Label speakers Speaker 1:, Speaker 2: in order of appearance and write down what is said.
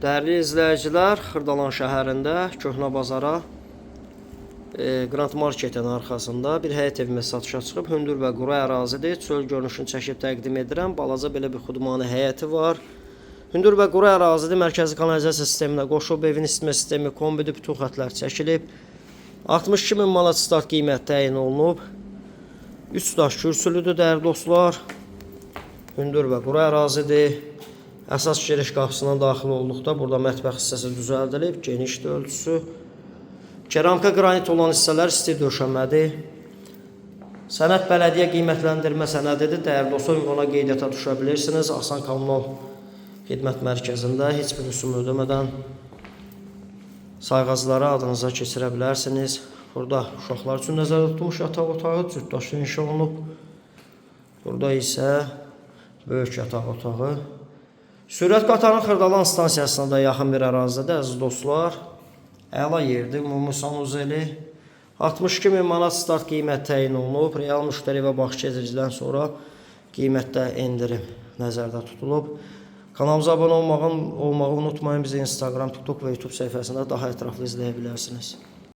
Speaker 1: Dəyərli izləyicilər, Xırdalan şəhərində Köhnə bazara Grand Marketin arxasında bir həyət evimiz satışa çıxıb. Hündür və quru ərazidir. Çöl görünüşünü çəkib təqdim edirəm. Balaca belə bir xudmani həyəti var. Hündür və quru ərazidir. Mərkəzi kanalizasiya sisteminə qoşulub. Evin isitmə sistemi kombidir. Bütün xətlər çəkilib. 62.000 manat start qiymət təyin olunub. 3 daş kürsülüdür dəyərli dostlar. Hündür və quru ərazidir. Əsas giriş qapısından daxil olduqda burada mətbəx hissəsi düzəldilib, genişdir ölçüsü. Keramika qranit olan hissələr isti döşəmədir. Sənəd bələdiyyə qiymətləndirmə sənədidir. Dəyərli dostlar, ona qeydiyyata düşə bilirsiniz. Asan Kommunal Xidmət Mərkəzində heç bir rüsum ödəmədən sayğacları adınıza keçirə bilərsiniz. Burada uşaqlar üçün nəzərdə tutulmuş yataq otağı cütdaşlı inşa olunub. Burada isə böyük yataq otağı. Sürət qatarın Xırdalan stansiyasına da yaxın bir ərazidə əziz dostlar. Əla yerdir, ümumi sanuzeli. 62.000 manat start qiymət təyin olunub. Real müştəri və baxış edicidən sonra qiymətdə endirim nəzərdə tutulub. Kanalımıza abunə olmağı unutmayın. Bizi Instagram, TikTok və YouTube səhifəsində daha ətraflı izləyə bilərsiniz.